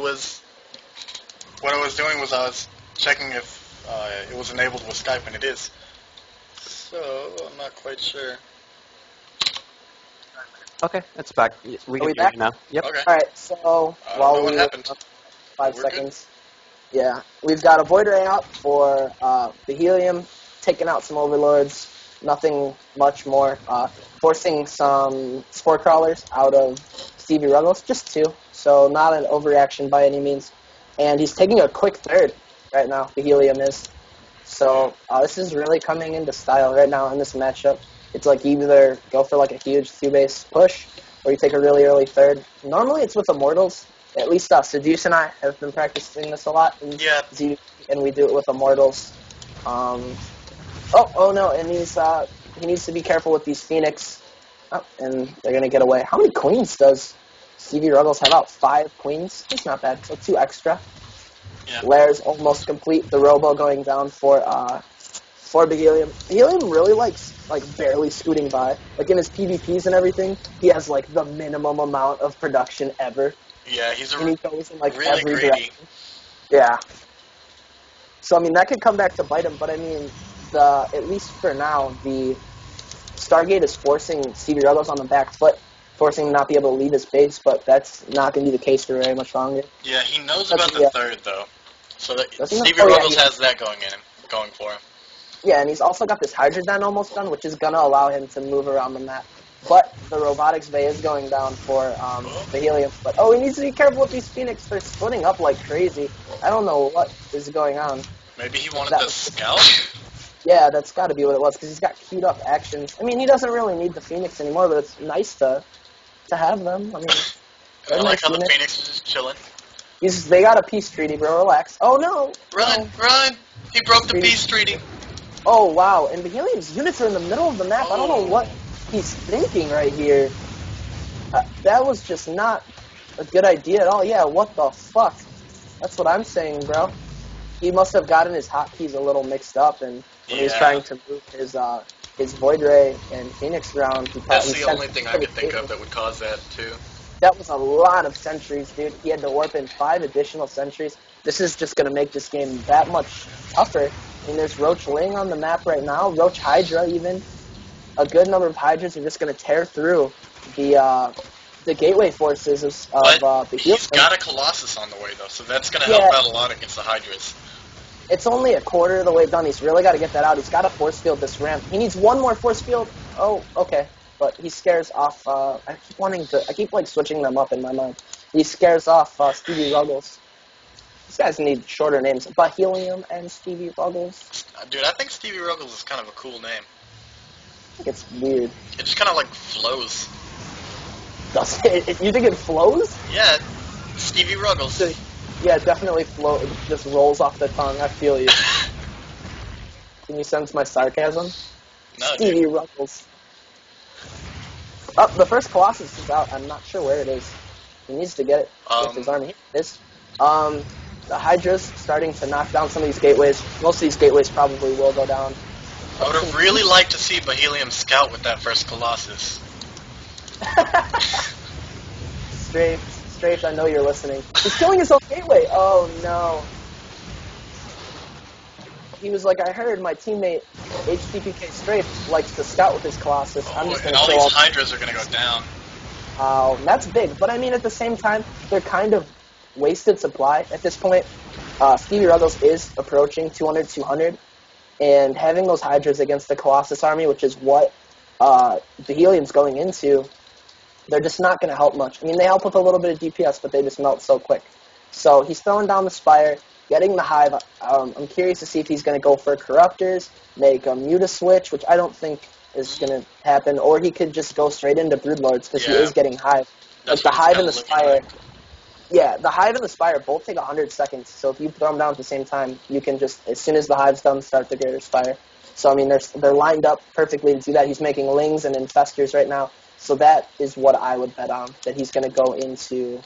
was what I was doing was I was checking if it was enabled with Skype, and it is. So I'm not quite sure. Okay, it's back. We Are can we hear back? you now. Yep. Okay. All right, so I don't while know what we happened. 5 We're good. seconds. Yeah, we've got a Void Ray out for the Helium, taking out some Overlords, nothing much more. Forcing some Spore Crawlers out of Stevie Ruggles, just 2, so not an overreaction by any means. And he's taking a quick third right now, the Helium is. So this is really coming into style right now in this matchup. It's like you either go for like a huge 2-base push, or you take a really early third. Normally it's with Immortals. At least Seduce and I have been practicing this a lot in Yeah. Z, and we do it with Immortals. Oh no, and he needs to be careful with these Phoenix. Oh, and they're going to get away. How many queens does Stevie Ruggles have out? 5 queens? It's not bad, so 2 extra. Yeah. Lair's almost complete. The Robo going down for the Helium. Helium really likes barely scooting by. Like in his PvPs and everything, he has like the minimum amount of production ever. Yeah, he's And he goes in like really every greedy. direction. Yeah. So I mean that could come back to bite him, but I mean at least for now, the Stargate is forcing Stevie Ruggles on the back foot, forcing him not be able to leave his base, but that's not going to be the case for very much longer. Yeah, he knows That's- about the yeah. third though, so that Doesn't Stevie know- oh, yeah, Ruggles he- has that going for him. Yeah, and he's also got this Hydra Den almost done, which is going to allow him to move around the map. But the Robotics Bay is going down for the Helium. But, he needs to be careful with these Phoenix. They're splitting up like crazy. I don't know what is going on. Maybe he wanted That the was- scout. Yeah, that's got to be what it was, because he's got queued up actions. I mean, he doesn't really need the Phoenix anymore, but it's nice to have them. I mean, I they're like nice how the units. Phoenix is just chilling. They got a peace treaty, bro. Relax. Oh, no. Run, run! He broke the Treaty. peace treaty. Oh, wow. And the Helium's units are in the middle of the map. I don't know what he's thinking right here. That was just not a good idea at all. Yeah, what the fuck? That's what I'm saying, bro. He must have gotten his hotkeys a little mixed up, and when he was Yeah. trying to move his Void Ray and Phoenix around, That's the only thing I could think of that would cause that too. That was a lot of sentries, dude. He had to warp in 5 additional sentries. This is just going to make this game that much tougher. I mean, there's Roach Ling on the map right now, Roach Hydra even. A good number of Hydras are just going to tear through the gateway forces of the Helium. He's got a Colossus on the way though, so that's gonna Yeah. help out a lot against the Hydras. It's only a quarter of the way done. He's really got to get that out. He's got to force field this ramp. He needs one more force field. Oh, okay. But he scares off, I keep like switching them up in my mind. He scares off Stevie Ruggles. These guys need shorter names. Bahelium and Stevie Ruggles. Dude, I think Stevie Ruggles is kind of a cool name. I think it's weird. It just kind of like flows. Does it? You think it flows? Yeah, Stevie Ruggles. Yeah, it definitely flow. It just rolls off the tongue. I feel you. Can you sense my sarcasm? No, Stevie dude. Ruggles. Oh, the first Colossus is out. I'm not sure where it is. He needs to get it with his army. Here it is. The Hydra's starting to knock down some of these gateways. Most of these gateways probably will go down. I would have really liked to see Bahelium scout with that first Colossus. Strafe, I know you're listening. He's killing his own gateway. Oh no. He was like, I heard my teammate HTPK Strafe likes to scout with his Colossus. I'm just And gonna all kill these Hydras are gonna go down. That's big, but I mean at the same time, they're kind of wasted supply at this point. Stevie Ruggles is approaching 200, and having those Hydras against the Colossus army, which is what the Helium's going into, they're just not going to help much. I mean, they help with a little bit of DPS, but they just melt so quick. So he's throwing down the Spire, getting the Hive. I'm curious to see if he's going to go for Corruptors, make a Muta switch, which I don't think is going to happen, or he could just go straight into Broodlords, because he Yeah. is getting Hive. That's Like the what it's Hive kinda and the looking Spire. like. Yeah, the Hive and the Spire both take 100 seconds, so if you throw them down at the same time, you can just, as soon as the Hive's done, start the Greater Spire. So, I mean, they're lined up perfectly to do that. He's making Lings and Infestors right now, so that is what I would bet on, that he's going to go into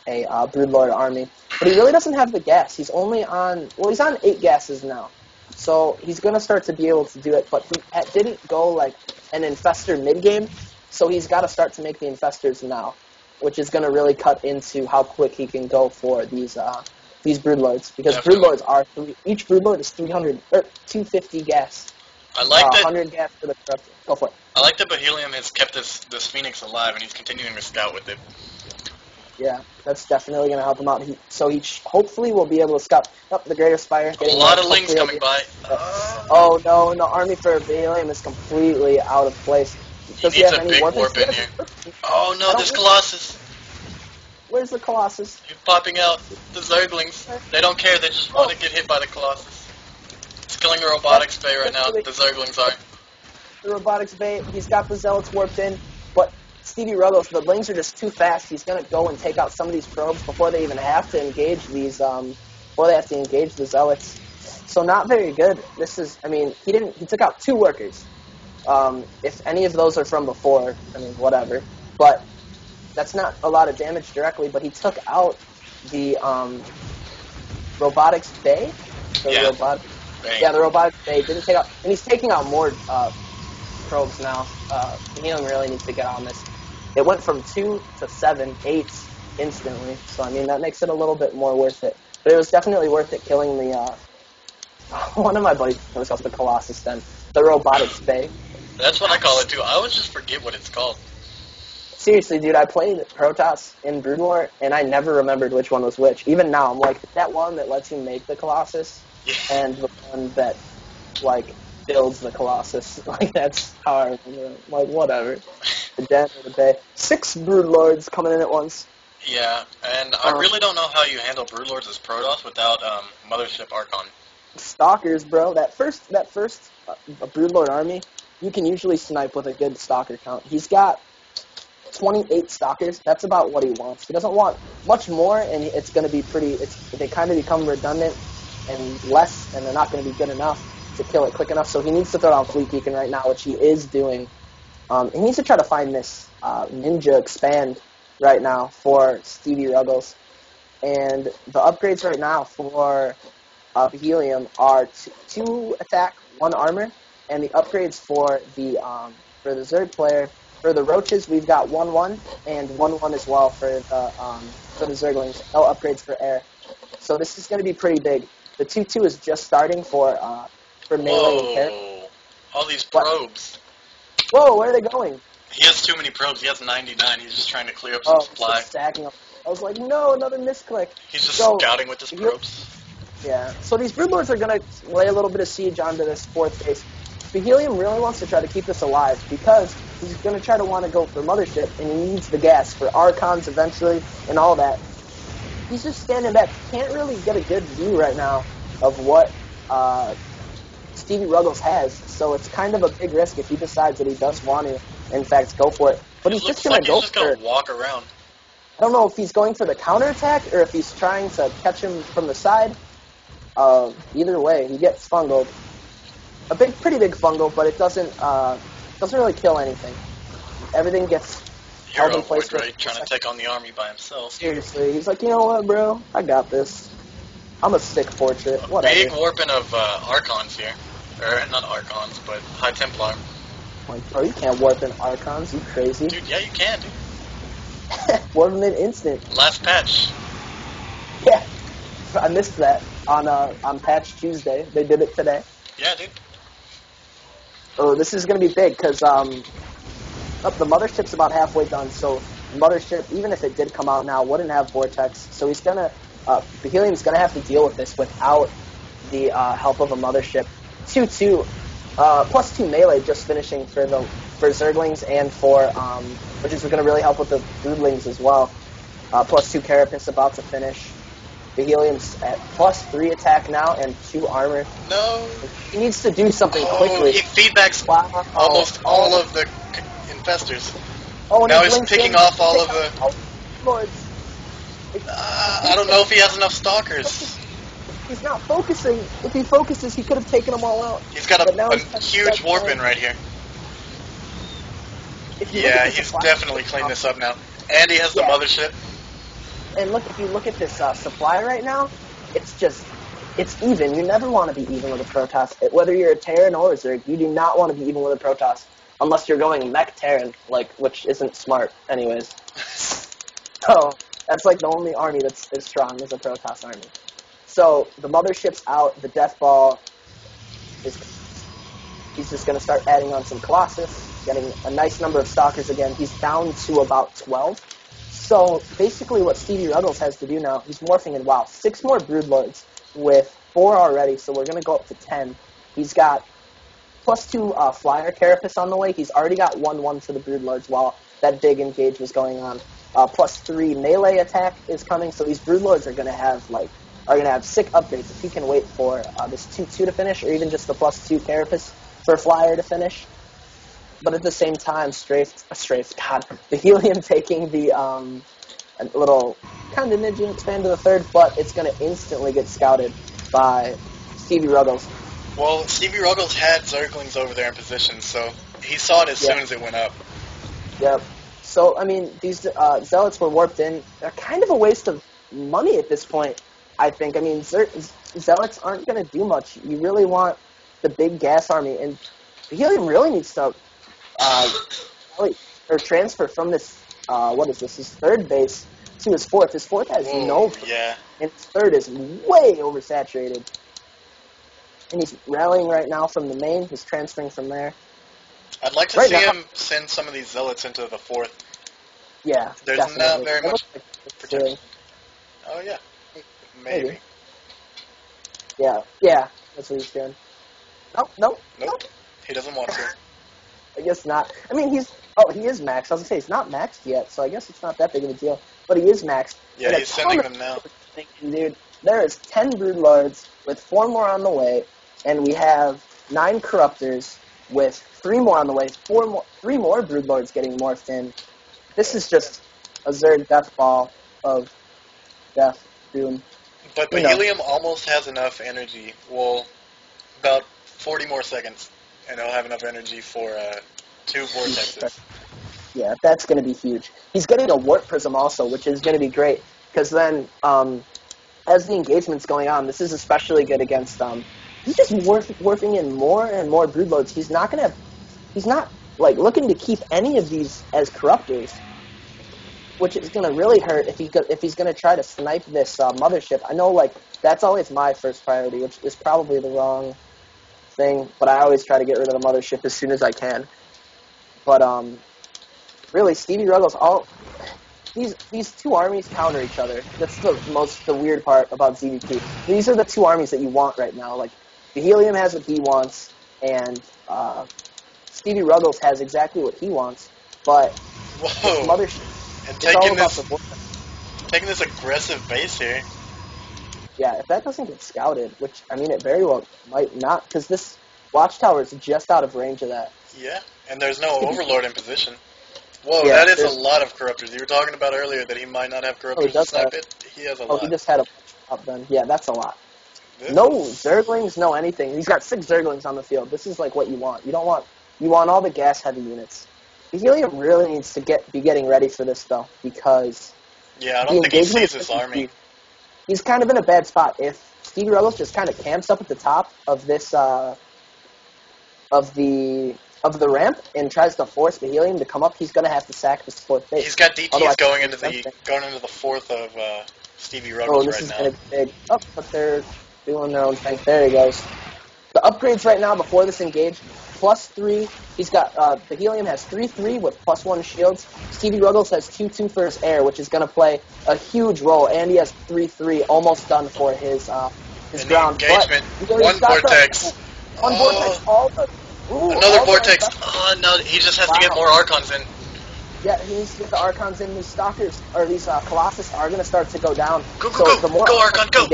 a Broodlord army. But he really doesn't have the gas. He's only on, he's on 8 gases now, so he's going to start to be able to do it, but he didn't go, like, an Infestor mid-game, so he's got to start to make the Infestors now. which is going to really cut into how quick he can go for these Broodlords, because Definitely. Broodlords are each Broodlord is 250 gas. I like that. 100 gas for the corruptor. Go for it. I like that Bahelium has kept this Phoenix alive, and he's continuing to scout with it. Yeah, that's definitely going to help him out. So he hopefully will be able to scout up the Greater Spire. A lot of Lings coming by. Oh no, the army for Bahelium is completely out of place. Does He he needs have a any big weapons? warp in here. Oh no, this Colossus. Where's the Colossus? He's popping out. The Zerglings. They don't care, they just want to get hit by the Colossus. It's killing the Robotics Bay right now. The Zerglings are. The Robotics Bay, he's got the Zealots warped in, but Stevie Ruggles, the Lings are just too fast. He's going to go and take out some of these probes before they even have to engage these, before they have to engage the Zealots. So not very good. This is, I mean, he took out 2 workers. If any of those are from before, I mean, whatever. But that's not a lot of damage directly, but he took out the, Robotics Bay? Yeah. The Robotics Bay didn't take out, and he's taking out more, probes now. Bahelium really needs to get on this. It went from 2 to 7, 8 instantly, so I mean that makes it a little bit more worth it. But it was definitely worth it killing the one of my buddies was called the Colossus then, the Robotics Bay. That's what I call it too. I always just forget what it's called. Seriously, dude, I played Protoss in Brood War, and I never remembered which one was which. Even now, I'm like, that one that lets you make the Colossus, and the one that, like, builds the Colossus. Like, that's how I remember it. Like, whatever. The Den or the Bay. 6 Broodlords coming in at once. Yeah, and I really don't know how you handle Broodlords as Protoss without Mothership Archon. Stalkers, bro. That first Broodlord army, you can usually snipe with a good Stalker count. He's got 28 Stalkers. That's about what he wants. He doesn't want much more, and it's going to be they kind of become redundant and less, and they're not going to be good enough to kill it quick enough. So he needs to throw down Fleet Beacon right now, which he is doing. He needs to try to find this Ninja Expand right now for Stevie Ruggles. And the upgrades right now for Helium are 2 attack, 1 armor, and the upgrades for the Zerg player, for the Roaches, we've got 1-1 and 1-1 as well for the Zerglings. No upgrades for air. So this is going to be pretty big. The 2-2 is just starting for melee and care. All these probes. Whoa, where are they going? He has too many probes. He has 99. He's just trying to clear up some supply. So stacking up. I was like, no, another misclick. He's just scouting with his probes. Yeah. So these Broodlords are going to lay a little bit of siege onto this 4th base. Bahelium really wants to try to keep this alive because he's going to try to want to go for Mothership, and he needs the gas for Archons eventually and all that. He's just standing back. Can't really get a good view right now of what Stevie Ruggles has, so it's kind of a big risk if he decides that he does want to, in fact, go for it. But he's just going to go for it. He's just going to walk around. I don't know if he's going for the counterattack or if he's trying to catch him from the side. Either way, he gets fungled. Pretty big fungal, but it doesn't really kill anything. Everything gets held in place. Right, trying to take on the army by himself. Seriously, he's like, you know what, bro? I got this. I'm a sick portrait. Whatever. Big warping of Archons here. Or, not Archons, but High Templar. Like, bro, you can't warp in Archons, you crazy. Dude, yeah, you can, dude. Warp them in instant. Last patch. Yeah, I missed that on Patch Tuesday. They did it today. Yeah, dude. Oh, this is going to be big, because the Mothership's about halfway done, so Mothership, even if it did come out now, wouldn't have Vortex, so he's going to, Bahelium's going to have to deal with this without the help of a Mothership. 2-2, plus 2 melee just finishing for Zerglings and for, which is going to really help with the Broodlings as well. Plus 2 Carapace about to finish. Bahelium's at plus 3 attack now and 2 armor. No. He needs to do something quickly. He feedbacks almost all of the infestors. Oh, now he's picking off all of the... Lords. I don't know if he has enough stalkers. He's not focusing. If he focuses, he could have taken them all out. He's got a huge warp in right here. Yeah, he's definitely cleaned this up now. And he has the Mothership. And look, if you look at this supply right now, it's even. You never want to be even with a Protoss. Whether you're a Terran or a Zerg, you do not want to be even with a Protoss. Unless you're going Mech Terran, which isn't smart anyways. So that's like the only army that's as strong as a Protoss army. So the mothership's out. The Death Ball is. He's just going to start adding on some Colossus, getting a nice number of Stalkers again. He's down to about 12. So basically what Stevie Ruggles has to do now, he's morphing in, wow, 6 more Broodlords with 4 already, so we're going to go up to 10. He's got +2 Flyer Carapace on the way. He's already got 1/1 for the Broodlords while that big engage was going on. +3 melee attack is coming, so these Broodlords are going to have, sick upgrades if he can wait for this 2/2 to finish, or even just the +2 Carapace for Flyer to finish. But at the same time, the Helium taking the a little kind of nudging expand to the 3rd, but it's going to instantly get scouted by Stevie Ruggles. Well, Stevie Ruggles had Zerglings over there in position, so he saw it as soon as it went up. Yep. So, I mean, these Zealots were warped in. They're kind of a waste of money at this point, I think. I mean, Zealots aren't going to do much. You really want the big gas army, and the Helium really needs to transfer from this, his 3rd base to his 4th. His 4th has yeah. And his 3rd is way oversaturated. And he's rallying right now from the main. He's transferring from there. I'd like to see him send some of these Zealots into the 4th. Yeah, There's definitely. not very much protection. Oh, yeah. Maybe. Yeah, that's what he's doing. Nope. He doesn't want to. I guess not. I mean, he is maxed. I was going to say, he's not maxed yet, so I guess it's not that big of a deal. But he is maxed. Yeah, he's sending them now. Dude, there is 10 Broodlords with 4 more on the way, and we have 9 Corruptors with 3 more on the way, 3 more Broodlords getting morphed in. This is just a Zerg death ball of death, doom. But the Helium almost has enough energy. Well, about 40 more seconds, and he'll have enough energy for 2 vortexes. Yeah, that's going to be huge. He's getting a Warp Prism also, which is going to be great, because then, as the engagement's going on, this is especially good against, he's just warping in more and more Broodlords. He's not, looking to keep any of these as Corruptors, which is going to really hurt if he's going to try to snipe this mothership. I know, that's always my first priority, which is probably the wrong thing, but I always try to get rid of the mothership as soon as I can. But, really, Stevie Ruggles, these 2 armies counter each other. That's the weird part about ZVP. These are the 2 armies that you want right now. Like, the Helium has what he wants, and Stevie Ruggles has exactly what he wants, but mothership. And taking this aggressive base here. Yeah, if that doesn't get scouted, which, I mean, it very well might not, because this Watchtower is just out of range of that. Yeah, and there's no Overlord in position. Whoa, that is a lot of Corruptors. You were talking about earlier that he might not have Corruptors to snipe it. He has a lot. Oh, he just had a up then. Yeah, that's a lot. No Zerglings, no anything. He's got 6 Zerglings on the field. This is what you want. You want all the gas-heavy units. The Helium really needs to be getting ready for this, though, because... Yeah, I don't think he sees this army. He's kind of in a bad spot. If Stevie Ruggles just kind of camps up at the top of this, of the ramp and tries to force the Helium to come up, he's going to have to sack this 4th base. He's got DTs going into the 4th of Stevie Ruggles right now. Going to be big. Oh, but they're doing their own thing. There he goes. The upgrades right now before this engage, +3. He's got, the Helium has 3/3 with +1 shields. Stevie Ruggles has 2/2 for his air, which is going to play a huge role, and he has 3/3 almost done for his ground. Engagement. One vortex. One vortex. Another vortex. Oh, no, he just has to get more Archons in. Yeah, he needs to get the Archons in. These Stalkers, or these Colossus are going to start to go down. Go, Archon, go!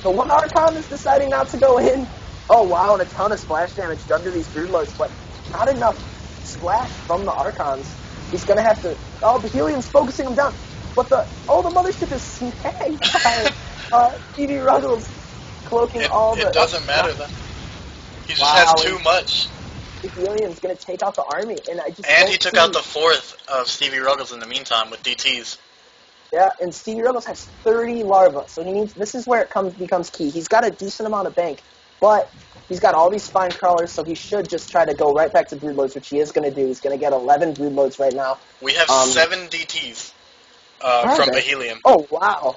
The one Archon is deciding not to go in. Oh, wow, and a ton of splash damage done to these Broodlords, but not enough splash from the Archons. He's going to have to... Oh, the Helium's focusing him down. But the mothership is snagged by Stevie Ruggles, cloaking all the... It doesn't matter, then. He just has too much. The Helium's going to take out the army, and he took out the 4th of Stevie Ruggles in the meantime with DTs. Yeah, and Stevie Ruggles has 30 larvae, so this is where it becomes key. He's got a decent amount of bank, but he's got all these spine crawlers, so he should just try to go right back to Broodlords, which he is going to do. He's going to get 11 Broodlords right now. We have 7 DTs. Are from they? the helium. Oh, wow.